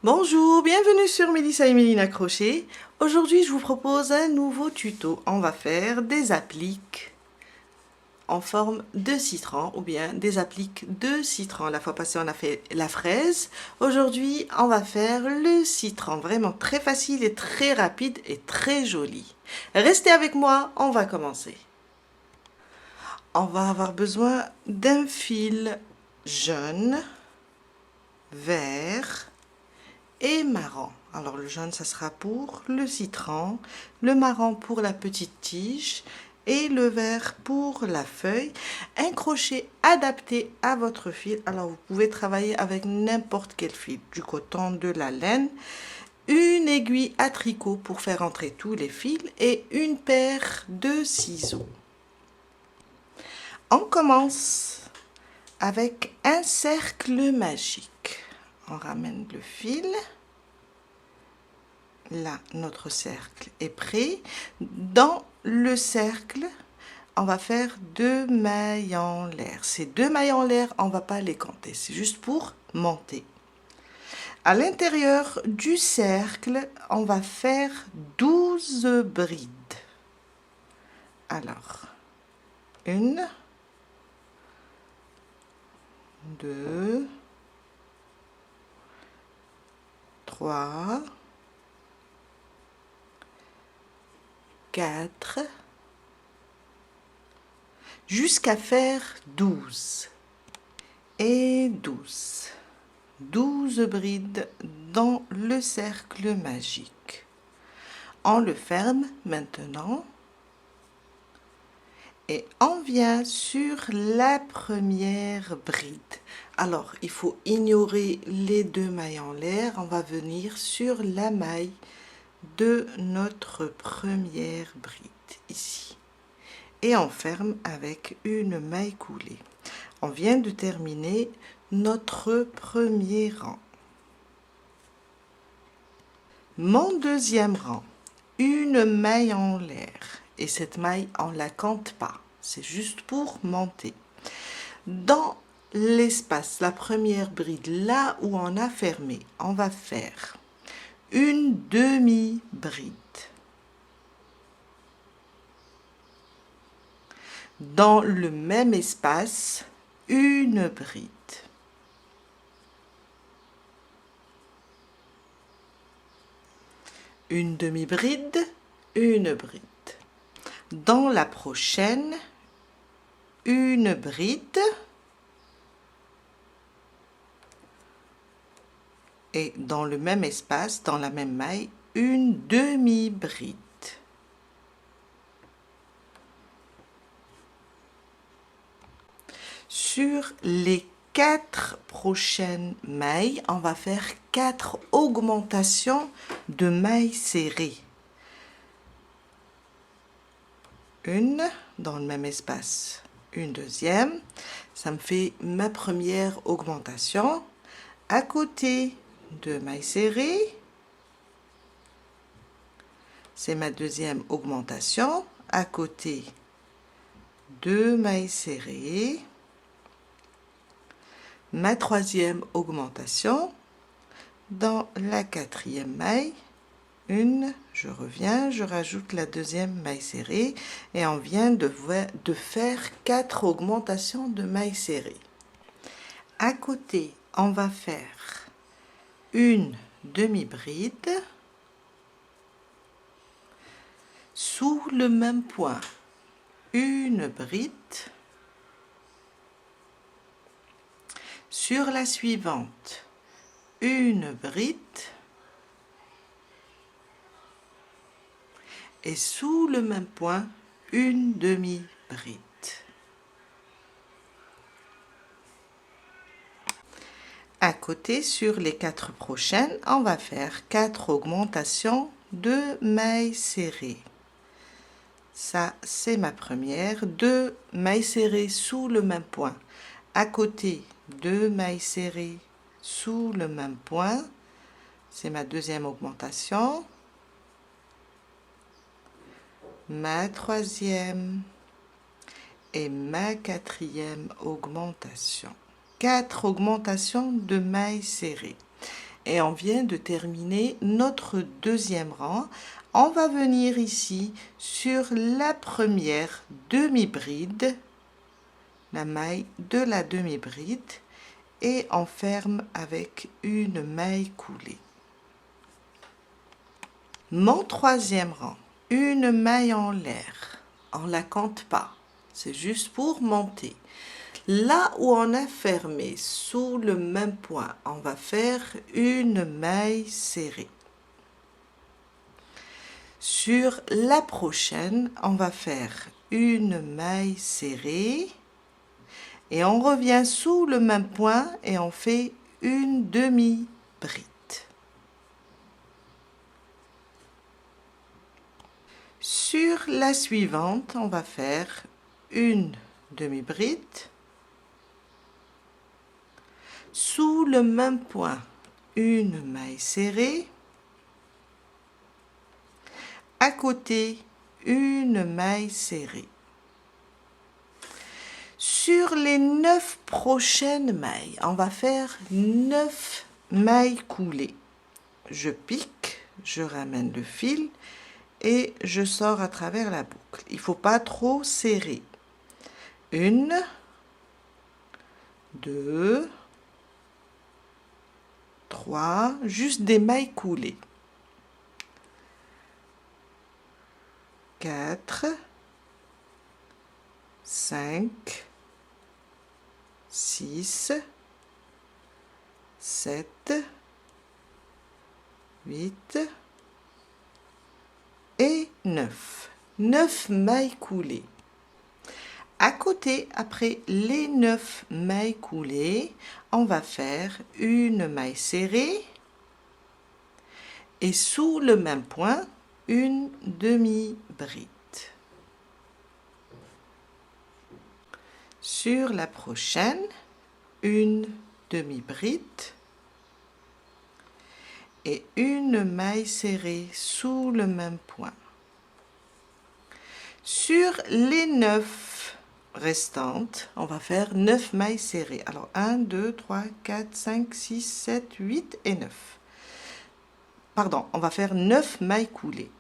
Bonjour, bienvenue sur Mélissa et Mélina Crochet. Aujourd'hui, je vous propose un nouveau tuto. On va faire des appliques en forme de citron ou bien des appliques de citron. La fois passée, on a fait la fraise. Aujourd'hui, on va faire le citron. Vraiment très facile et très rapide et très joli. Restez avec moi, on va commencer. On va avoir besoin d'un fil jaune, vert et marron. Alors le jaune, ça sera pour le citron, le marron pour la petite tige et le vert pour la feuille. Un crochet adapté à votre fil. Alors vous pouvez travailler avec n'importe quel fil, du coton, de la laine, une aiguille à tricot pour faire entrer tous les fils et une paire de ciseaux. On commence avec un cercle magique. On ramène le fil. Là, notre cercle est prêt. Dans le cercle, on va faire 2 mailles en l'air. Ces 2 mailles en l'air, on ne va pas les compter. C'est juste pour monter. À l'intérieur du cercle, on va faire 12 brides. Alors, 1, 2, 3, 4, jusqu'à faire 12 et 12. 12 brides dans le cercle magique. On le ferme maintenant et on vient sur la première bride. Alors, il faut ignorer les 2 mailles en l'air. On va venir sur la maille de notre première bride, ici. Et on ferme avec une maille coulée. On vient de terminer notre premier rang. Mon deuxième rang, une maille en l'air. Et cette maille, on ne la compte pas. C'est juste pour monter. Dans l'espace, la première bride, là où on a fermé, on va faire une demi-bride. Dans le même espace, une bride. Une demi-bride, une bride. Dans la prochaine, une bride et dans le même espace, dans la même maille, une demi-bride. Sur les 4 prochaines mailles, on va faire 4 augmentations de mailles serrées. Une dans le même espace, une deuxième. Ça me fait ma première augmentation. À côté de mailles serrées, c'est ma deuxième augmentation. À côté, 2 mailles serrées. Ma troisième augmentation. Dans la quatrième maille, je reviens, je rajoute la deuxième maille serrée et on vient de faire 4 augmentations de mailles serrées. À côté, on va faire une demi-bride sous le même point, une bride. Sur la suivante, une bride. Et sous le même point, une demi-bride. À côté, sur les 4 prochaines, on va faire 4 augmentations de mailles serrées. Ça, c'est ma première. 2 mailles serrées sous le même point. À côté, 2 mailles serrées sous le même point. C'est ma deuxième augmentation. Ma troisième et ma quatrième augmentation. 4 augmentations de mailles serrées. et on vient de terminer notre deuxième rang. On va venir ici sur la première demi-bride, la maille de la demi-bride, et on ferme avec une maille coulée. Mon troisième rang, une maille en l'air, on la compte pas, c'est juste pour monter. Là où on a fermé sous le même point, on va faire une maille serrée. Sur la prochaine, on va faire une maille serrée et on revient sous le même point et on fait une demi-bride. Sur la suivante, on va faire une demi-bride. Sous le même point, une maille serrée. À côté, une maille serrée. Sur les 9 prochaines mailles, on va faire 9 mailles coulées. Je pique, je ramène le fil et je sors à travers la boucle. Il ne faut pas trop serrer. 1, 2, 3, juste des mailles coulées. 4, 5, 6, 7, 8 et 9. 9 mailles coulées. À côté, après les 9 mailles coulées, on va faire une maille serrée et sous le même point, une demi-bride. Sur la prochaine, une demi-bride et une maille serrée sous le même point. Sur les 9 restantes, on va faire 9 mailles serrées. Alors 1, 2, 3, 4, 5, 6, 7, 8 et 9. Pardon, on va faire 9 mailles coulées.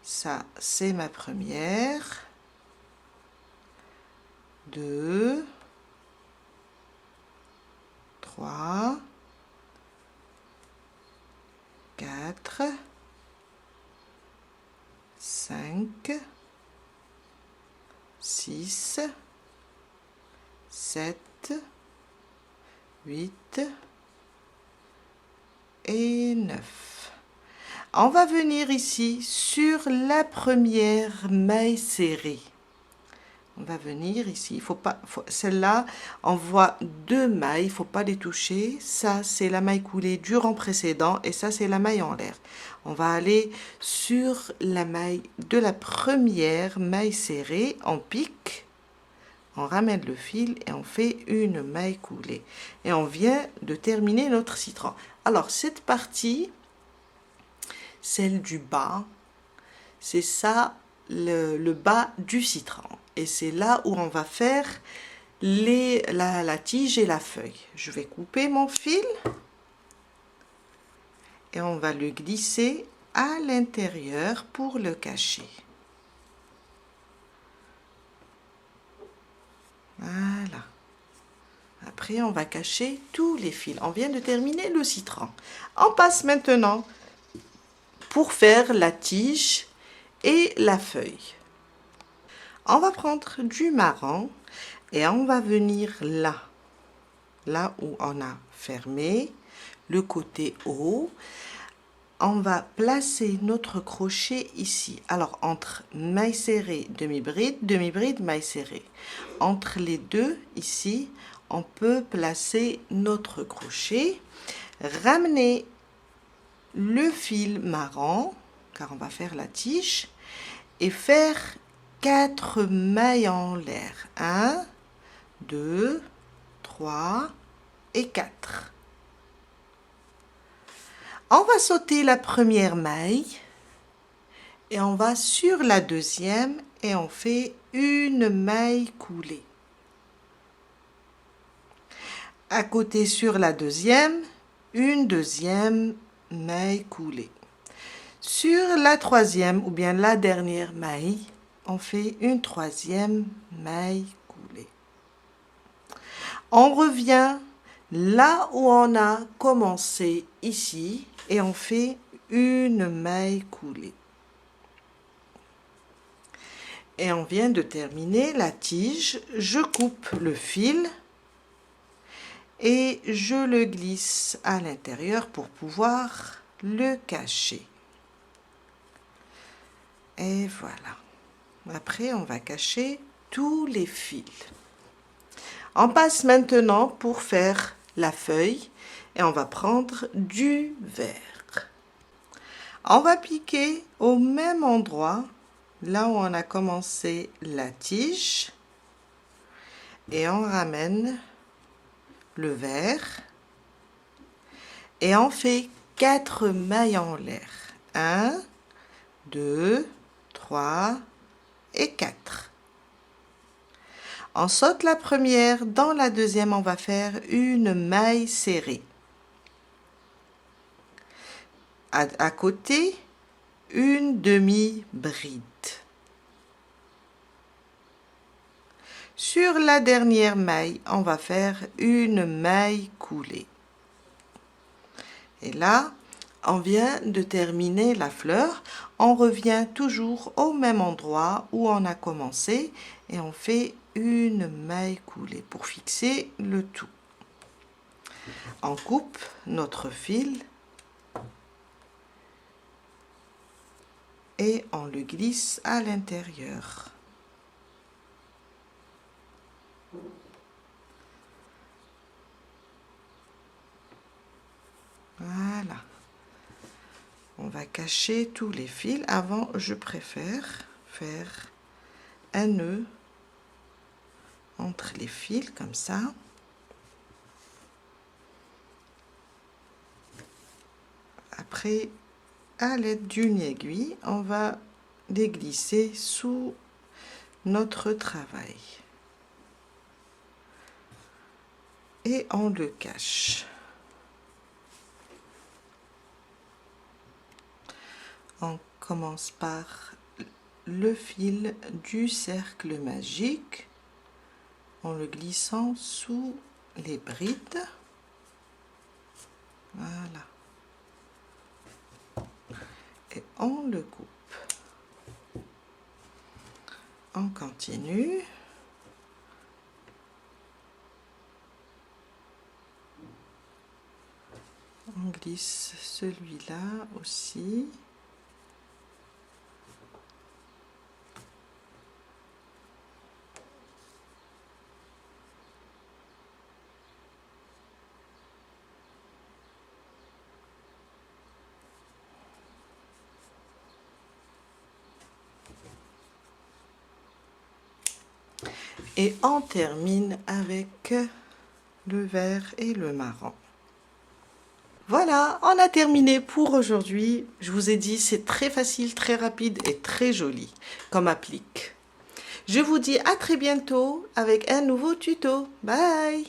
Ça, c'est ma première. 2, 3, 4, 5, 6, 7, 8 et 9. On va venir ici sur la première maille serrée. On va venir ici, il faut pas, celle-là, on voit 2 mailles, il ne faut pas les toucher. Ça, c'est la maille coulée du rang précédent et ça, c'est la maille en l'air. On va aller sur la maille de la première maille serrée, on pique, on ramène le fil et on fait une maille coulée. Et on vient de terminer notre citron. Alors, cette partie, celle du bas, c'est ça, le bas du citron. Et c'est là où on va faire la tige et la feuille. Je vais couper mon fil et on va le glisser à l'intérieur pour le cacher. Voilà. Après, on va cacher tous les fils. On vient de terminer le citron. On passe maintenant pour faire la tige et la feuille. On va prendre du marron et on va venir là où on a fermé le côté haut. On va placer notre crochet ici. Alors, entre maille serrée, demi-bride, demi-bride, maille serrée. Entre les deux, ici, on peut placer notre crochet. Ramener le fil marron, car on va faire la tige, et faire 4 mailles en l'air. 1, 2, 3 et 4. On va sauter la première maille et on va sur la deuxième et on fait une maille coulée. À côté sur la deuxième, une deuxième maille coulée. Sur la troisième ou bien la dernière maille, on fait une troisième maille coulée. On revient là où on a commencé ici et on fait une maille coulée. Et on vient de terminer la tige. Je coupe le fil et je le glisse à l'intérieur pour pouvoir le cacher. Et voilà. Après, on va cacher tous les fils. On passe maintenant pour faire la feuille et on va prendre du vert. On va piquer au même endroit, là où on a commencé la tige, et on ramène le vert et on fait 4 mailles en l'air. 1, 2, 3 et 4. On saute la première, dans la deuxième on va faire une maille serrée. À côté, une demi-bride. Sur la dernière maille, on va faire une maille coulée. Et là, on vient de terminer la fleur. On revient toujours au même endroit où on a commencé et on fait une maille coulée pour fixer le tout. On coupe notre fil et on le glisse à l'intérieur. Voilà. On va cacher tous les fils. Avant, je préfère faire un nœud entre les fils comme ça. Après, à l'aide d'une aiguille, on va les glisser sous notre travail. Et on le cache. On commence par le fil du cercle magique en le glissant sous les brides. Voilà. Et on le coupe. On continue. On glisse celui-là aussi. Et on termine avec le vert et le marron. Voilà, on a terminé pour aujourd'hui. Je vous ai dit, c'est très facile, très rapide et très joli comme applique. Je vous dis à très bientôt avec un nouveau tuto. Bye!